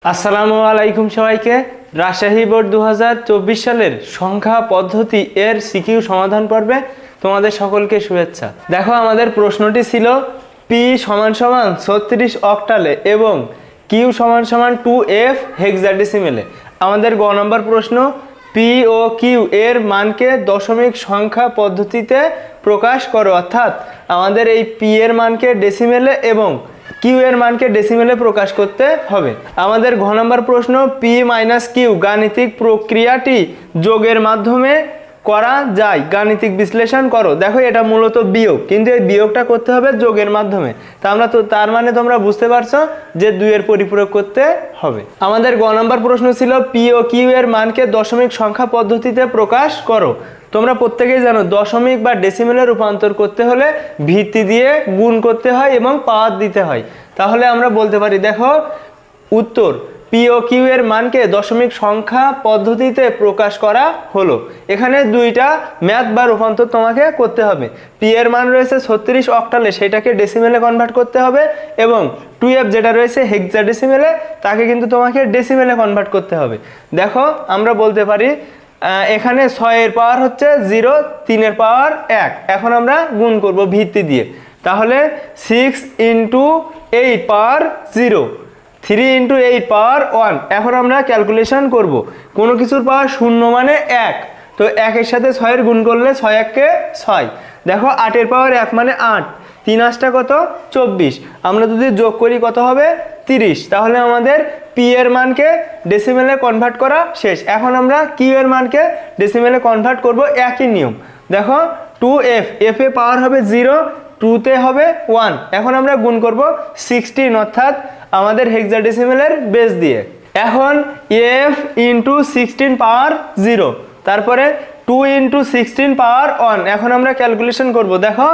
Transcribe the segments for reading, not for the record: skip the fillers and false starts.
আসসালামু আলাইকুম সবাইকে। রাজশাহী বোর্ড 2024 সালের সংখ্যা পদ্ধতি এর সিকিউ সমাধান পর্বে তোমাদের সকলকে শুভেচ্ছা। দেখো, আমাদের প্রশ্নটি ছিল পি সমান সমান 36 অক্টালে এবং কিউ সমান সমান 2f হেক্সাডেসিমেলে। আমাদের গ নম্বর প্রশ্ন, পি ও কিউ এর মানকে দশমিক সংখ্যা পদ্ধতিতে প্রকাশ করো, অর্থাৎ আমাদের এই পি এর মানকে ডেসিমেলে এবং কিউ এর মানকে ডেসিমেলে প্রকাশ করতে হবে। আমাদের ঘ নম্বর প্রশ্ন, পি মাইনাস কিউ গাণিতিক প্রক্রিয়াটি যোগের মাধ্যমে করা যায়, গাণিতিক বিশ্লেষণ করো। দেখো, এটা মূলত বিয়োগ, কিন্তু এই বিয়োগটা করতে হবে যোগের মাধ্যমে। তার মানে তোমরা বুঝতে পারছো যে 2 এর পরিপূরক করতে হবে। আমাদের গ নম্বর প্রশ্ন ছিল পি ও কিউ এর মানকে দশমিক সংখ্যা পদ্ধতিতে প্রকাশ করো। তোমরা প্রত্যেকেই জানো, দশমিক বা ডেসিমেলে রূপান্তর করতে হলে ভিত্তি দিয়ে গুণ করতে হয় এবং পাওয়ার দিতে হয়। তাহলে আমরা বলতে পারি, দেখো উত্তর, পি ও কিউ এর মানকে দশমিক সংখ্যা পদ্ধতিতে প্রকাশ করা হলো। এখানে দুইটা ম্যাথ বা রূপান্তর তোমাকে করতে হবে। পি এর মান রয়েছে 36 অক্টালে, সেটাকে ডেসিমেলে কনভার্ট করতে হবে, এবং 2f যেটা রয়েছে হেক্সাডেসিমেলে, তাকে কিন্তু তোমাকে ডেসিমেলে কনভার্ট করতে হবে। দেখো, আমরা বলতে পারি এখানে 6 এর পাওয়ার হচ্ছে 0, 3 এর পাওয়ার 1। এখন আমরা গুণ করব ভিত্তি দিয়ে। তাহলে 6 × 8 পাওয়ার 0, 3 × 8 পাওয়ার 1। এখন আমরা ক্যালকুলেশন করব। কোনো কিছুর পাওয়ার 0 মানে 1, তো 1 এর সাথে 6 এর গুণ করলে 6 × 1 = 6। দেখো, 8 এর পাওয়ার 1 মানে 8, 3 × 8 কত? 24। আমরা যদি যোগ করি কত হবে? 30। তাহলে আমাদের পি এর মানকে ডেসিমেলে কনভার্ট করা শেষ। এখন আমরা কিউ এর মানকে ডেসিমেলে কনভার্ট করব, একই নিয়ম। দেখো, 2f, f এ পাওয়ার হবে 0, 2 তে হবে 1। এখন আমরা গুণ করব 16, অর্থাৎ আমাদের হেক্সাডেসিমেলের বেস দিয়ে। এখন f × 16 পাওয়ার 0, তারপরে 2 × 16 পাওয়ার 1। এখন আমরা ক্যালকুলেশন করব। দেখো,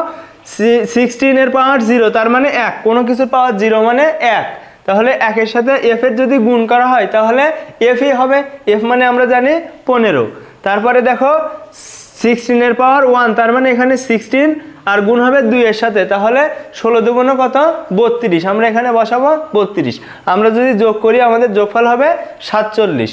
16 এর পাওয়ার 0, তার মানে 1। কোনো কিছুর পাওয়ার 0 মানে 1। তাহলে 1 এর সাথে f এর যদি গুণ করা হয় তাহলে f ই হবে। f মানে আমরা জানি 15। তারপরে দেখো, 16 এর পাওয়ার 1, তার মানে এখানে 16 আর গুণ হবে 2 এর সাথে, তাহলে 16 × 2 কত? 32। আমরা এখানে বসাবো 32। আমরা যদি যোগ করি আমাদের যোগফল হবে 47।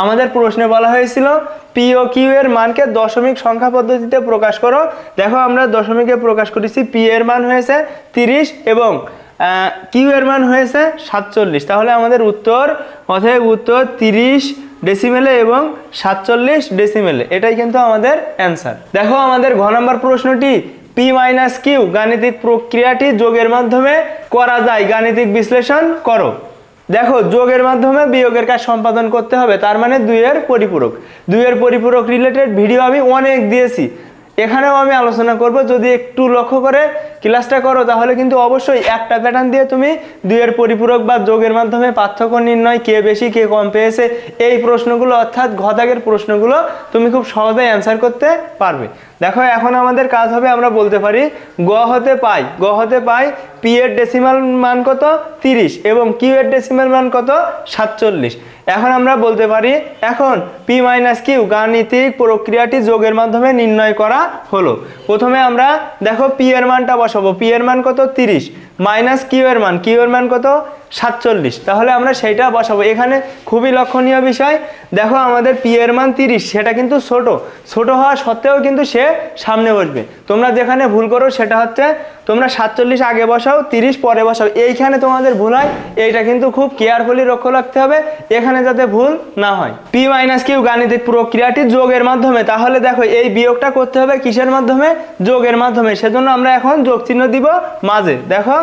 আমাদের প্রশ্নে বলা হয়েছিল পি ও কিউ এর মানকে দশমিক সংখ্যা পদ্ধতিতে প্রকাশ করো। দেখো, আমরা দশমিকে প্রকাশ করেছি। পি এর মান হয়েছে 30 এবং কিউ এর মান হয়েছে 47। তাহলে আমাদের উত্তর, অতএব উত্তর 30 ডেসিমেলে এবং 47 ডেসিমেলে। এটাই কিন্তু আমাদের অ্যান্সার। দেখো, আমাদের ঘ নম্বর প্রশ্নটি, পি মাইনাস কিউ গাণিতিক প্রক্রিয়াটি যোগের মাধ্যমে করা যায়, গাণিতিক বিশ্লেষণ করো। দেখো, যোগের মাধ্যমে বিয়োগের কাজ সম্পাদন করতে হবে, তার মানে 2 এর পরিপূরক। 2 এর পরিপূরক রিলেটেড ভিডিও আমি অনেক দিয়েছি, এখানেও আমি আলোচনা করব। যদি একটু লক্ষ্য করে ক্লাসটা করো তাহলে কিন্তু অবশ্যই একটা প্যাটার্ন দিয়ে তুমি 2 এর পরিপূরক বা যোগের মাধ্যমে পার্থক্য নির্ণয়, কে বেশি কে কম পেয়েছে, এই প্রশ্নগুলো অর্থাৎ ঘ দাগের প্রশ্নগুলো তুমি খুব সহজেই অ্যান্সার করতে পারবে। দেখো, এখন আমাদের কাজ হবে, আমরা বলতে পারি গ হতে পাই পি এর ডেসিমাল মান কত? 30 এবং কিউ এর ডেসিমাল মান কত? 47। এখন আমরা বলতে পারি, এখন পি মাইনাস কিউ গাণিতিক প্রক্রিয়াটি যোগের মাধ্যমে নির্ণয় করা হলো। প্রথমে আমরা দেখো পি এর মানটা বসাবো। পি এর মান কত? 30 মাইনাস কিউ এর মান কত? 47। তাহলে আমরা সেইটা বসাবো। এখানে খুবই লক্ষণীয় বিষয়, দেখো আমাদের পি এর মান 30, সেটা কিন্তু ছোট হওয়া সত্ত্বেও কিন্তু সে সামনে বসবে। তোমরা যেখানে ভুল করো সেটা হচ্ছে তোমরা 47 আগে বসাও, 30 পরে বসাও, এইখানে তোমাদের ভুল হয়। এইটা কিন্তু খুব কেয়ারফুলি লক্ষ্য রাখতে হবে, এখানে যাতে ভুল না হয়। পি মাইনাস কিউ গাণিতিক প্রক্রিয়াটি যোগের মাধ্যমে। তাহলে দেখো, এই বিয়োগটা করতে হবে কিসের মাধ্যমে? যোগের মাধ্যমে। সেজন্য আমরা এখন যোগ চিহ্ন দিব মাঝে। দেখো,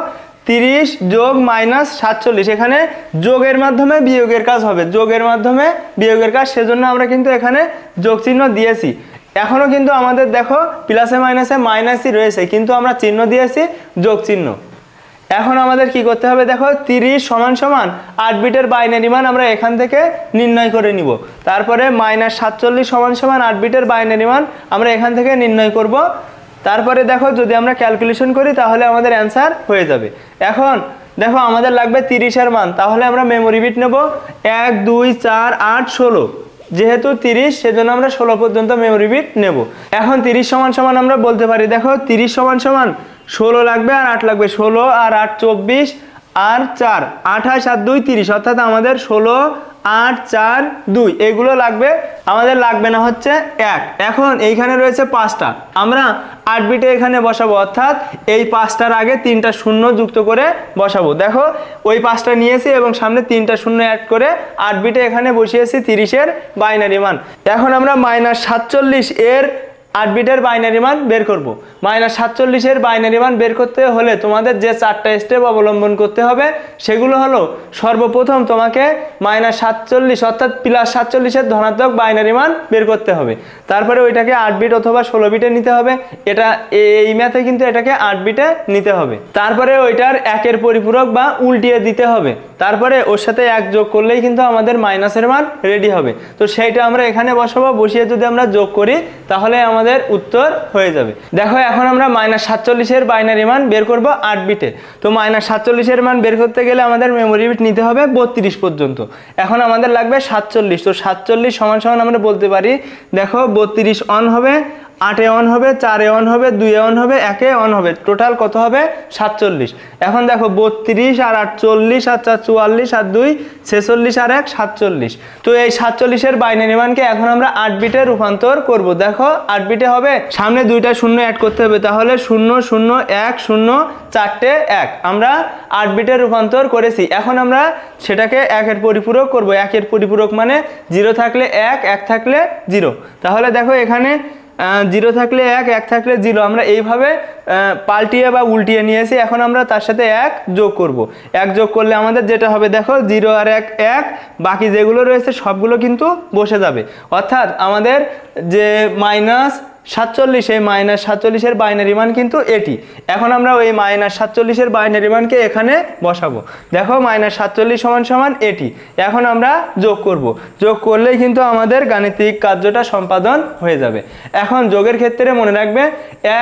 30 যোগ মাইনাস 47, এখানে যোগের মাধ্যমে বিয়োগের কাজ হবে, যোগের মাধ্যমে বিয়োগের কাজ, সেজন্য আমরা কিন্তু এখানে যোগ চিহ্ন দিয়েছি। এখনো কিন্তু আমাদের দেখো প্লাসে মাইনাসে মাইনাসই রয়েছে, কিন্তু আমরা চিহ্ন দিয়েছি যোগ চিহ্ন। এখন আমাদের কি করতে হবে? দেখো, 30 সমান সমান 8 বিটের বাইনারি মান আমরা এখান থেকে নির্ণয় করে নিব। তারপরে মাইনাস 47 সমান সমান 8 বিটের বাইনারি মান আমরা এখান থেকে নির্ণয় করব। তারপরে দেখো, যদি আমরা ক্যালকুলেশন করি তাহলে আমাদের অ্যান্সার হয়ে যাবে। এখন দেখো, আমাদের লাগবে 30 এর মান, তাহলে আমরা মেমোরি বিট নেব 1 2 4 8 16। যেহেতু 30, সেজন্য আমরা 16 পর্যন্ত মেমোরি বিট নেব। এখন 30 সমান সমান আমরা বলতে পারি, দেখো 30 সমান সমান 16 লাগবে আর 8 লাগবে, 16 আর 8 24, আর 4, 28 আর 2 30, অর্থাৎ আমাদের 16, 8, 4, 2 এগুলো লাগবে। আমাদের লাগবে না হচ্ছে 1। এখন এইখানে রয়েছে 5টা, আমরা 8 বিটে এখানে বসাবো, অর্থাৎ এই 5টার আগে 3টা শূন্য যুক্ত করে বসাবো। দেখো ওই 5টা নিয়েছি এবং সামনে 3টা শূন্য অ্যাড করে 8 বিটে এখানে বসিয়েছি 30-এর বাইনারি মান। এখন আমরা -47 এর 8 বিটের বাইনারি মান বের করব। -47 এর বাইনারি মান বের করতে হলে তোমাদের যে 4টা স্টেপ অবলম্বন করতে হবে সেগুলো হলো, সর্বপ্রথম তোমাকে -47 অর্থাৎ +47 এর ধনাত্মক বাইনারি মান বের করতে হবে। তারপরে ওইটাকে 8 বিট অথবা 16 বিটে নিতে হবে। এটা এই ম্যাথে কিন্তু এটাকে 8 বিটে নিতে হবে। তারপরে ওইটার একের পরিপূরক বা উল্টিয়ে দিতে হবে। তারপরে ওর সাথে 1 যোগ করলেই কিন্তু আমাদের মাইনাসের মান রেডি হবে। তো সেইটা আমরা এখানে বসাবো, বসিয়ে যদি আমরা যোগ করি তাহলে আমাদের উত্তর হয়ে যাবে। দেখো এখন আমরা -47 এর বাইনারি মান বের করব 8 বিটে। তো -47 এর মান বের করতে গেলে আমাদের মেমোরি বিট নিতে হবে 32 পর্যন্ত। এখন আমাদের লাগবে 47। তো 47 সমান আমরা বলতে পারি, দেখো 32 অন হবে, 8-এ অন হবে, 4-এ অন হবে, 2-এ অন হবে, 1-এ অন হবে, টোটাল কত হবে 47। এখন দেখো 32 আর 8 40 আর 4 44 আর 2 46 আর 1 47। তো এই 47 এর বাইনারি মানকে এখন আমরা 8 বিটে রূপান্তর করব। দেখো 8 বিটে হবে, সামনে 2টা শূন্য অ্যাড করতে হবে, তাহলে 0 0 1 0 4টে 1 আমরা 8 বিটে রূপান্তর করেছি। এখন আমরা সেটাকে 1-এর পরিপূরক করব। 1-এর পরিপূরক মানে 0 থাকলে 1, 1 থাকলে 0। তাহলে দেখো এখানে 0 থাকলে 1, 1 থাকলে 0 আমরা এইভাবে পাল্টিয়ে বা উল্টিয়ে নিয়েছি। এখন আমরা তার সাথে 1 যোগ করব। 1 যোগ করলে আমাদের যেটা হবে, দেখো 0 আর 1 1, বাকি যেগুলো রয়েছে সবগুলো কিন্তু বসে যাবে। অর্থাৎ আমাদের যে -47, এই -47 এর বাইনারি মান কিন্তু এটি। এখন আমরা ওই -47 এর বাইনারি মানকে এখানে বসাবো। দেখো -47 সমান এটি। এখন আমরা যোগ করব। যোগ করলেই কিন্তু আমাদের গাণিতিক কার্যটা সম্পাদন হয়ে যাবে। এখন যোগের ক্ষেত্রে মনে রাখবে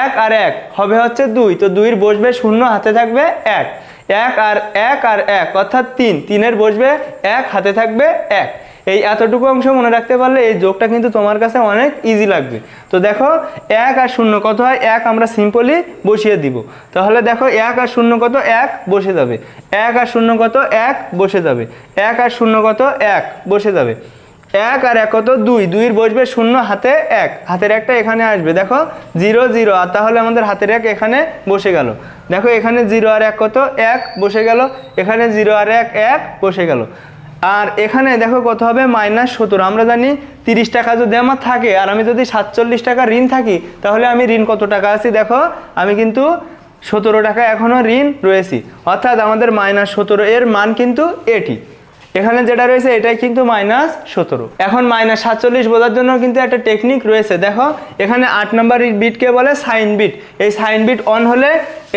1 আর 1 হবে হচ্ছে 2। তো 2-এর বসবে 0, হাতে থাকবে 1। 1 আর 1 আর 1 অর্থাৎ 3। 3-এর বসবে 1, হাতে থাকবে 1। এই এতটুকু অংশ মনে রাখতে পারলে এই যোগটা কিন্তু তোমার কাছে অনেক ইজি লাগবে। তো দেখো 1 আর 0 কত হয়, 1 আমরা সিম্পলি বসিয়ে দিব। তাহলে দেখো 1 আর 0 কত, 1 বসে যাবে। 1 আর 0 কত, 1 বসে যাবে। 1 আর 0 কত, 1 বসে যাবে। 1 আর 1 কত, 2। 2-এর বসবে 0, হাতে 1, হাতের 1টা এখানে আসবে। দেখো 0 0, আর তাহলে আমাদের হাতের 1 এখানে বসে গেল। দেখো এখানে 0 আর 1 কত, 1 বসে গেল। এখানে 0 আর 1 1 বসে গেল। আর এখানে দেখো কত হবে, -17। আমরা জানি 30 টাকা যদি আমার থাকে আর আমি যদি 47 টাকা ঋণ থাকি, তাহলে আমি ঋণ কত টাকা আছি, দেখো আমি কিন্তু 17 টাকা এখনো ঋণ রয়েছি। অর্থাৎ আমাদের -17 এর মান কিন্তু এটি। এখানে যেটা রয়েছে এটাই কিন্তু -17। এখন -47 বোঝার জন্য কিন্তু একটা টেকনিক রয়েছে। দেখো এখানে 8 নম্বর বিটকে বলে সাইন বিট। এই সাইন বিট অন হলে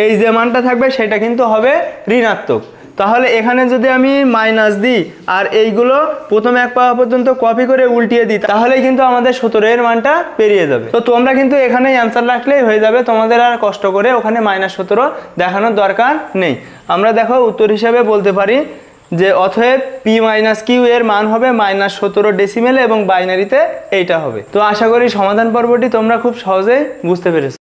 এই যে মানটা থাকবে সেটা কিন্তু হবে ঋণাত্মক। তাহলে এখানে যদি আমি মাইনাস দিই আর এইগুলো প্রথম 1 পাওয়া পর্যন্ত কপি করে উল্টিয়ে দিই, তাহলেই কিন্তু আমাদের 17 এর মানটা পেরিয়ে যাবে। তো তোমরা কিন্তু এখানে অ্যান্সার রাখলেই হয়ে যাবে, তোমাদের আর কষ্ট করে ওখানে -17 দেখানোর দরকার নেই। আমরা দেখো উত্তর হিসাবে বলতে পারি যে অতএব p - q এর মান হবে -17 ডেসিমেলে এবং বাইনারিতে এইটা হবে। তো আশা করি সমাধান পর্বটি তোমরা খুব সহজেই বুঝতে পেরেছো।